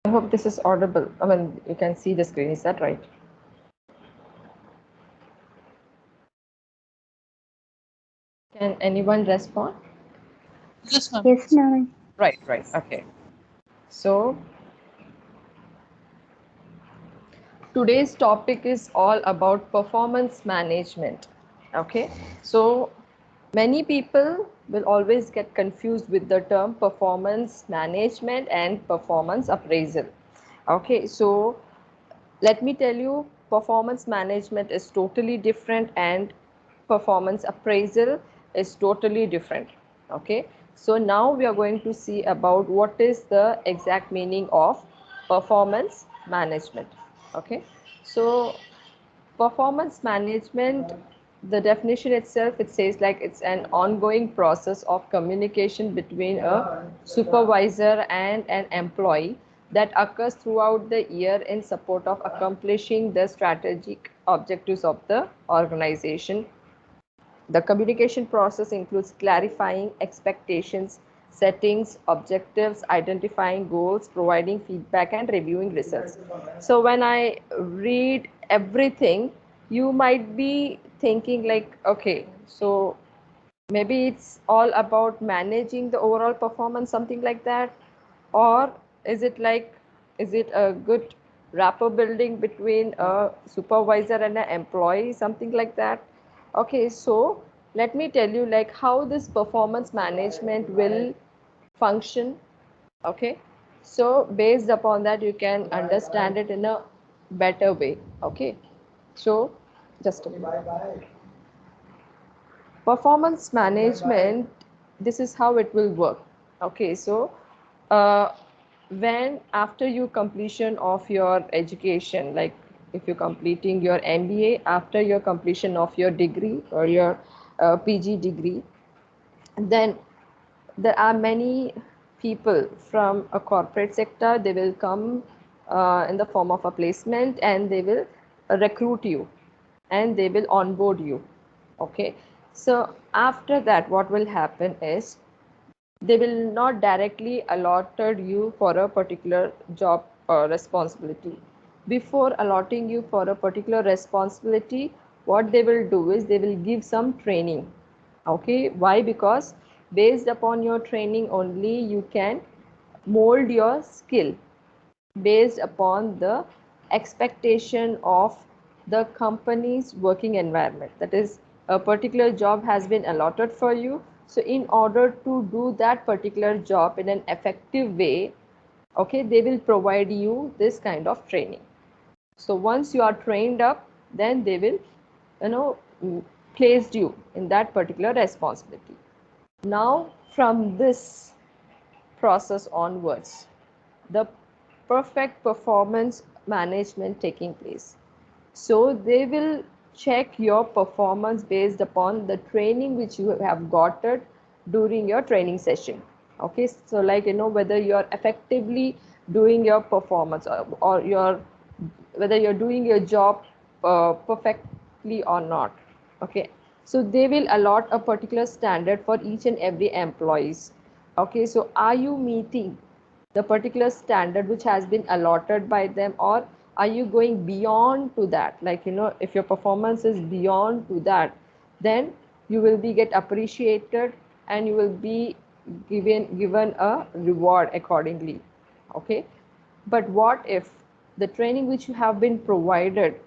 I hope this is audible. I mean, you can see the screen. Is that right? Can anyone respond? Yes, ma'am. Yes, ma'am. Right, right. Okay. So today's topic is all about performance management. Okay. So many people will always get confused with the term performance management and performance appraisal. Okay. So let me tell you, performance management is totally different and performance appraisal is totally different. Okay, so now we are going to see about what is the exact meaning of performance management. Okay, so performance management, the definition itself, it says like it's an ongoing process of communication between a supervisor and an employee that occurs throughout the year in support of accomplishing the strategic objectives of the organization. The communication process includes clarifying expectations, settings, objectives, identifying goals, providing feedback, and reviewing results. So, when I read everything, you might be thinking, like, okay, so maybe it's all about managing the overall performance, something like that, or is it like, is it a good rapport building between a supervisor and an employee, something like that? Okay, so let me tell you like how this performance management will function. Okay, so based upon that you can understand it in a better way. Okay, so just a minute. Performance management, this is how it will work. Okay, so uh, when after you completion of your education, like if you're completing your MBA, after your completion of your degree or your PG degree, then there are many people from a corporate sector, they will come in the form of a placement and they will recruit you and they will onboard you. Okay, so after that what will happen is they will not directly allotted you for a particular job responsibility. Before allotting you for a particular responsibility, what they will do is they will give some training. Okay, why? Because based upon your training only you can mold your skill based upon the expectation of the company's working environment. That is, a particular job has been allotted for you. So, in order to do that particular job in an effective way, okay, they will provide you this kind of training. So, once you are trained up, then they will, you know, placed you in that particular responsibility. Now, from this process onwards, the perfect performance management taking place. So they will check your performance based upon the training which you have gotten during your training session. Okay, so like whether you are effectively doing your performance, or your whether you're doing your job perfectly or not. Okay, so they will allot a particular standard for each and every employees. Okay, so are you meeting the particular standard which has been allotted by them, or are you going beyond to that? Like if your performance is beyond to that, then you will be get appreciated and you will be given a reward accordingly. Okay, but what if the training which you have been provided,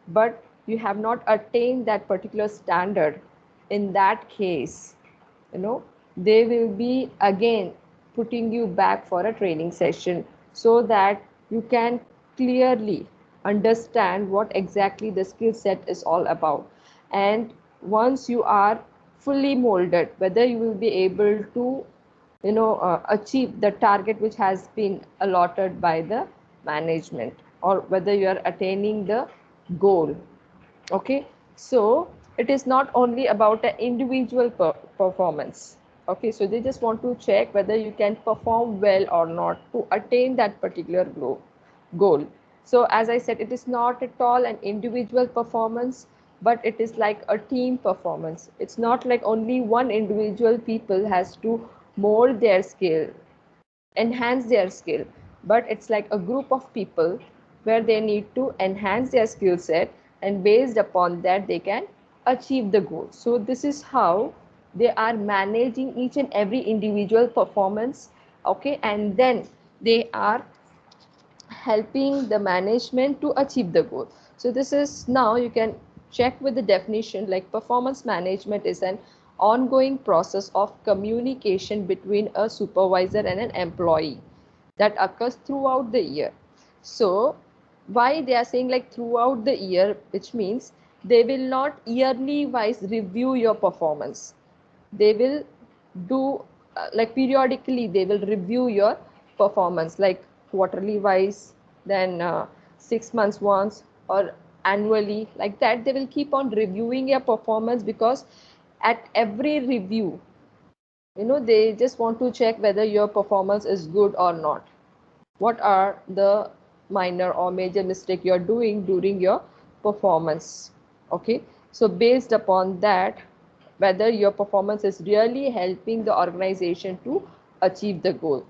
but you have not attained that particular standard? In that case, they will be again putting you back for a training session so that you can clearly understand what exactly the skill set is all about. And once you are fully molded, whether you will be able to achieve the target which has been allotted by the management, or whether you are attaining the goal. Okay, so it is not only about an individual performance. Okay, so they just want to check whether you can perform well or not to attain that particular goal. So as I said, it is not at all an individual performance, but it is like a team performance. It's not like only one individual people has to mold their skill, enhance their skill, but it's like a group of people where they need to enhance their skill set, and based upon that they can achieve the goal. So this is how they are managing each and every individual performance. Okay, and then they are helping the management to achieve the goal. So this is, now you can check with the definition, like performance management is an ongoing process of communication between a supervisor and an employee that occurs throughout the year. So why they are saying like throughout the year, which means they will not yearly wise review your performance. They will do like periodically they will review your performance, like quarterly wise, then 6 months once, or annually, like that they will keep on reviewing your performance, because at every review, they just want to check whether your performance is good or not. What are the minor or major mistake you're doing during your performance. Okay, so based upon that, whether your performance is really helping the organization to achieve the goal.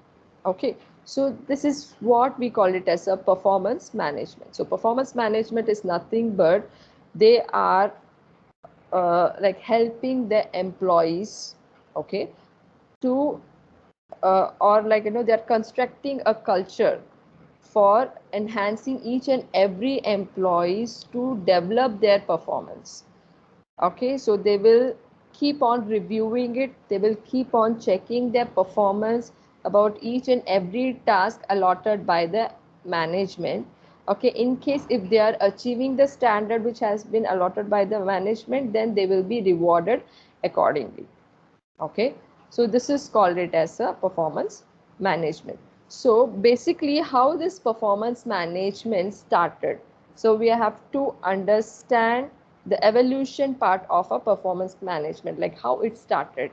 Okay, so this is what we call it as a performance management. So performance management is nothing but they are like helping the employees, okay, to or like they're constructing a culture for enhancing each and every employees to develop their performance. Okay, so they will keep on reviewing it, they will keep on checking their performance about each and every task allotted by the management. Okay, in case if they are achieving the standard which has been allotted by the management, then they will be rewarded accordingly. Okay, so this is called it as a performance management. So basically how this performance management started, so we have to understand the evolution part of a performance management, like how it started.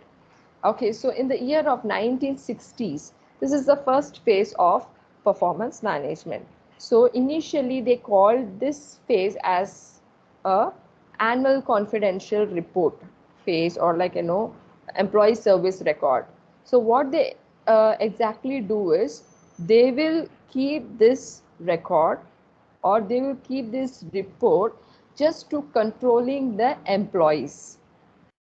Okay, so in the year of 1960s, this is the first phase of performance management. So initially they called this phase as a annual confidential report phase, or like employee service record. So what they exactly do is they will keep this record, or they will keep this report just to controlling the employees.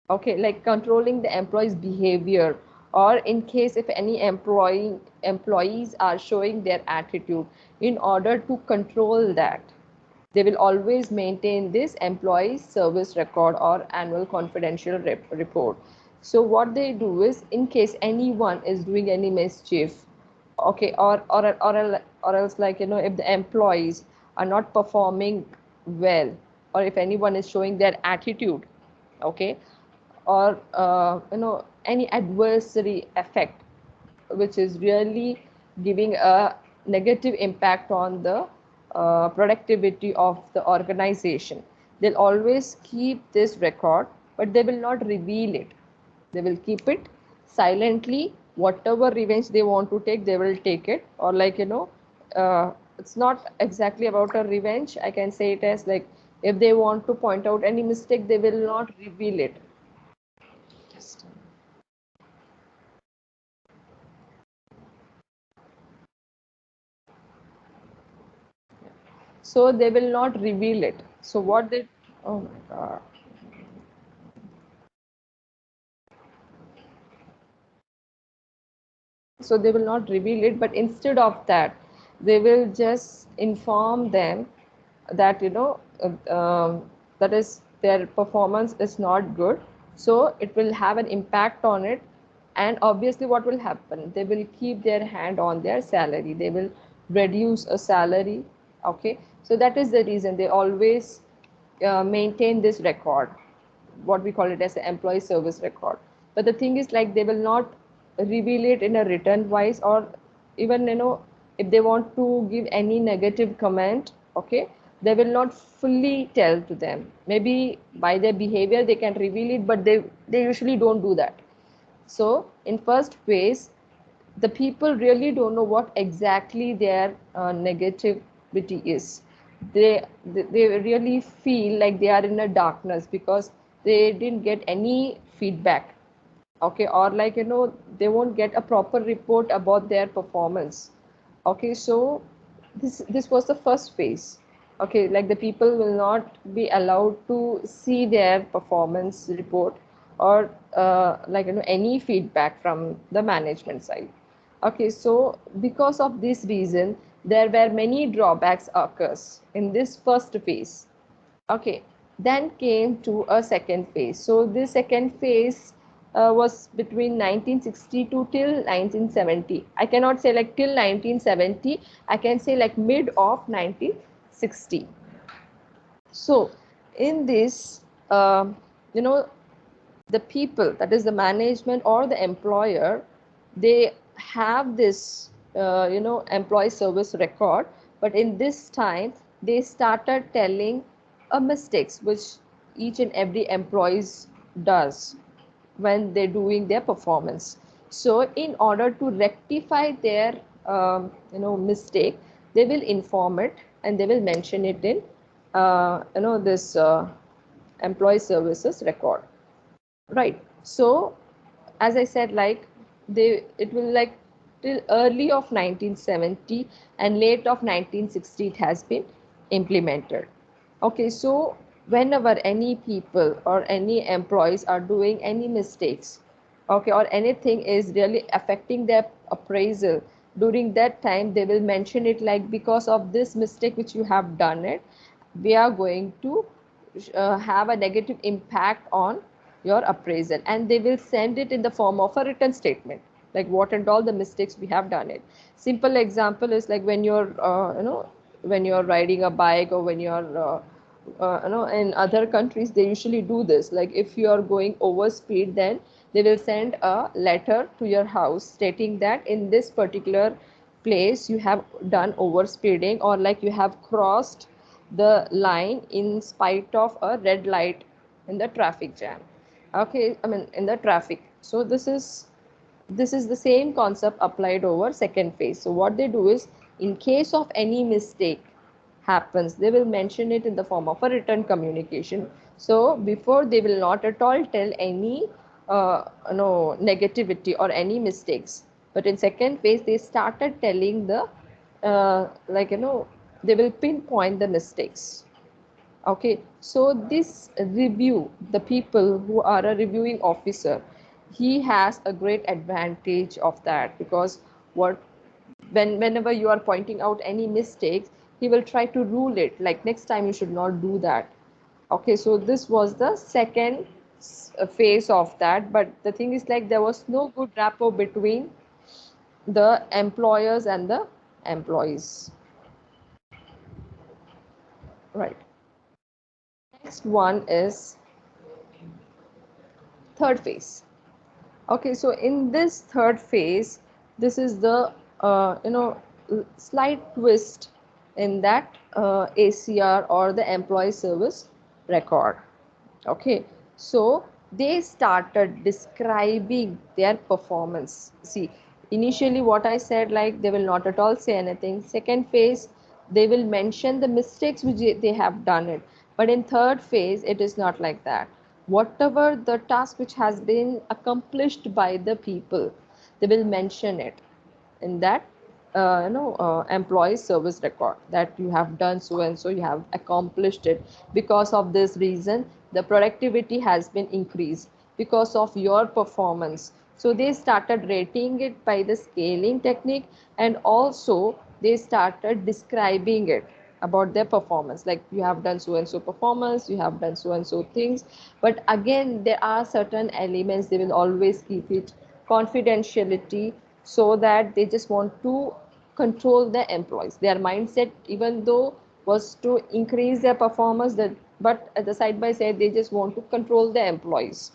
Okay, like controlling the employees behavior, or in case if any employees are showing their attitude, in order to control that, they will always maintain this employee service record or annual confidential report. So what they do is, in case anyone is doing any mischief, okay, or else like if the employees are not performing well, or if anyone is showing their attitude, okay, or any adversary effect which is really giving a negative impact on the productivity of the organization, they'll always keep this record, but they will not reveal it. They will keep it silently. Whatever revenge they want to take, they will take it. Or like it's not exactly about a revenge, I can say it as like, if they want to point out any mistake, they will not reveal it. So they will not reveal it. So what they, oh my god, so they will not reveal it, but instead of that they will just inform them that that is their performance is not good, so it will have an impact on it. And obviously what will happen, they will keep their hand on their salary, they will reduce a salary. Okay, so that is the reason they always maintain this record, what we call it as an employee service record. But the thing is, like, they will not reveal it in a written wise, or even if they want to give any negative comment, okay, they will not fully tell to them. Maybe by their behavior they can reveal it, but they usually don't do that. So in first phase, the people really don't know what exactly their negativity is. They really feel like they are in a darkness, because they didn't get any feedback. Okay, or like they won't get a proper report about their performance. Okay, so this was the first phase. Okay, like the people will not be allowed to see their performance report or like any feedback from the management side. Okay, so because of this reason, there were many drawbacks occurs in this first phase. Okay, then came to a second phase. So this second phase was between 1962 till 1970. I cannot say like till 1970. I can say like mid of 1960. So in this, you know, the people, that is the management or the employer, they have this employee service record, but in this time they started telling mistakes which each and every employees does when they're doing their performance. So in order to rectify their mistake, they will inform it and they will mention it in this employee services record. Right. So, as I said, like it will like till early of 1970 and late of 1960 it has been implemented. Okay, so whenever any people or any employees are doing any mistakes, okay, or anything is really affecting their appraisal, during that time they will mention it like because of this mistake which you have done it, we are going to have a negative impact on your appraisal, and they will send it in the form of a written statement like what and all the mistakes we have done it. Simple example is like when you're when you're riding a bike, or when you're in other countries they usually do this, like if you are going over speed, then they will send a letter to your house stating that in this particular place you have done over speeding, or like you have crossed the line in spite of a red light in the traffic jam. Okay, I mean in the traffic. So this is the same concept applied over second phase. So what they do is, in case of any mistake happens, they will mention it in the form of a written communication. So before, they will not at all tell any negativity or any mistakes, but in second phase they started telling the they will pinpoint the mistakes. Okay, so this review, the people who are a reviewing officer, he has a great advantage of that, because what whenever you are pointing out any mistakes, he will try to rule it like next time you should not do that. Okay, so this was the second phase of that, but the thing is like there was no good rapport between the employers and the employees. Right. Next one is third phase. Okay, so in this third phase, this is the slight twist in that ACR, or the employee service record. Okay, so they started describing their performance. See, initially what I said, like they will not at all say anything. Second phase, they will mention the mistakes which they have done it. But in third phase, it is not like that. Whatever the task which has been accomplished by the people, they will mention it in that employee service record, that you have done so and so, you have accomplished it. Because of this reason, the productivity has been increased because of your performance. So they started rating it by the scaling technique, and also they started describing it about their performance, like you have done so and so performance, you have done so and so things. But again, there are certain elements, they will always keep it confidentiality, so that they just want to control the employees. Their mindset, even though was to increase their performance, that but at the side by side they just want to control the employees.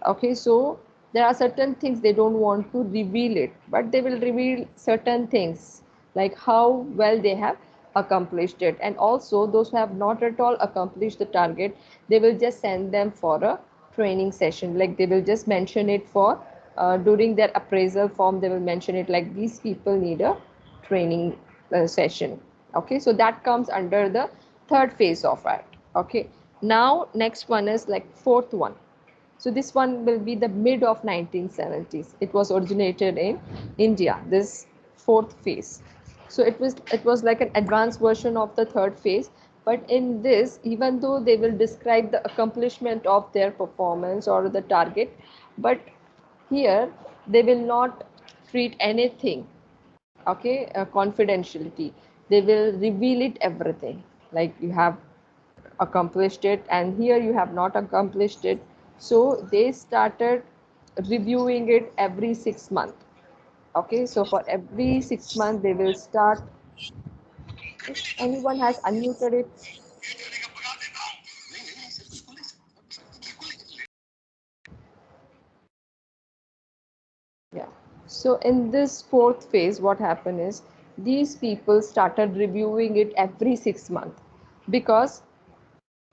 Okay, so there are certain things they don't want to reveal it, but they will reveal certain things like how well they have accomplished it. And also those who have not at all accomplished the target, they will just send them for a training session, like they will just mention it for during their appraisal form, they will mention it like these people need a training session. Okay, so that comes under the third phase of it. Okay, now next one is like fourth one. So this one will be the mid of 1970s. It was originated in India, this fourth phase. So it was like an advanced version of the third phase. But in this, even though they will describe the accomplishment of their performance or the target, but here they will not treat anything, okay, confidentiality. They will reveal it everything, like you have accomplished it and here you have not accomplished it. So they started reviewing it every 6 months. Okay, so for every 6 months they will start. If anyone has unmuted it. Yeah. So in this fourth phase, what happened is these people started reviewing it every 6 months, because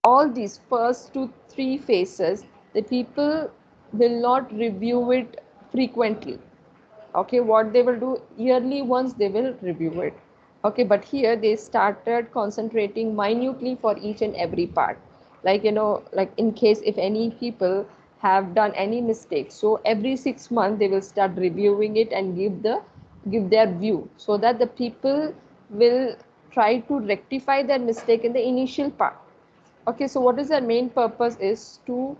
all these first 2 3 phases, the people will not review it frequently. Okay, what they will do, yearly once they will review it. Okay, but here they started concentrating minutely for each and every part, like like in case if any people have done any mistake, so every 6 months they will start reviewing it and give their view, so that the people will try to rectify their mistake in the initial part. Okay, so what is their main purpose is to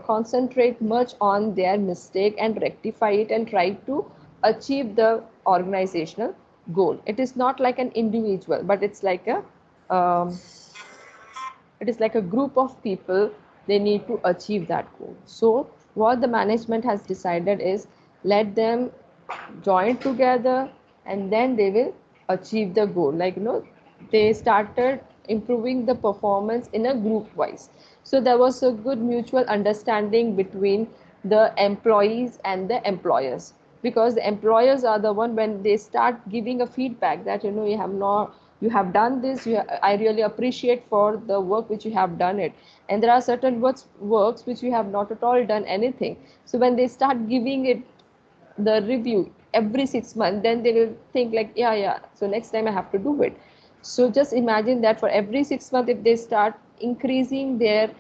concentrate much on their mistake and rectify it and try to achieve the organizational goal. It is not like an individual, but um, it's like a group of people. They need to achieve that goal. So what the management has decided is, let them join together and then they will achieve the goal. They started improving the performance in a group wise. So there was a good mutual understanding between the employees and the employers, because the employers are the one, when they start giving a feedback that you have done this, I really appreciate for the work which you have done it, and there are certain works which you have not at all done anything. So when they start giving it the review every 6 months, then they will think like, yeah, so next time I have to do it. So just imagine that for every 6 months, if they start increasing their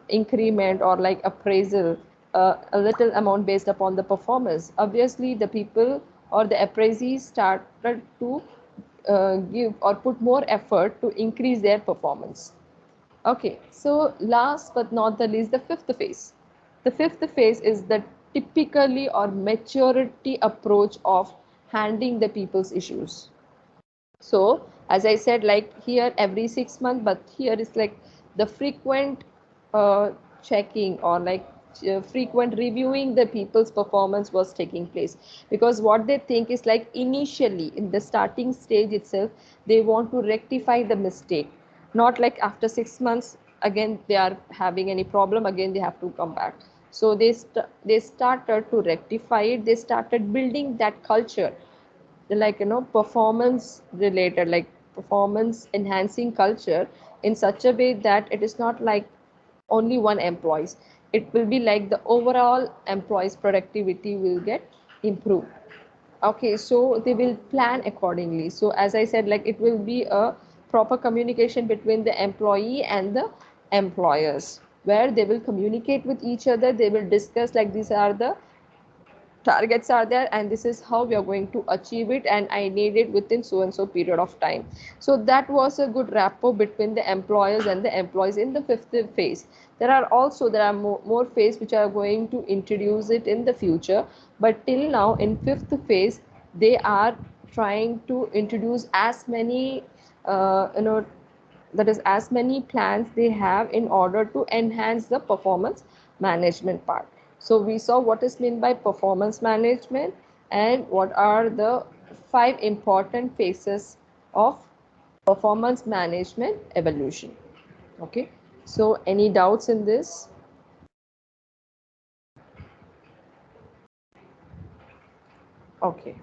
increment or like appraisal, a little amount based upon the performance, obviously the people or the appraisees started to give or put more effort to increase their performance. Okay, so last but not the least, the fifth phase. The fifth phase is the typically or maturity approach of handling the people's issues. So, as I said, like here every 6 months, but here is like the frequent checking or like frequent reviewing the people's performance was taking place, because what they think is like initially in the starting stage itself, they want to rectify the mistake, not like after 6 months again they are having any problem, again they have to come back. So they started to rectify it. They started building that culture, like performance related, like performance enhancing culture, in such a way that it is not like only one employees, it will be like the overall employees productivity will get improved. Okay, so they will plan accordingly. So as I said, like it will be a proper communication between the employee and the employers, where they will communicate with each other. They will discuss like these are the targets are there and this is how we are going to achieve it, and I need it within so and so period of time. So that was a good rapport between the employers and the employees in the fifth phase. There are more phase which are going to introduce it in the future, but till now in fifth phase they are trying to introduce as many that is as many plans they have in order to enhance the performance management part. So we saw what is meant by performance management and what are the 5 important phases of performance management evolution. Okay, so any doubts in this? Okay.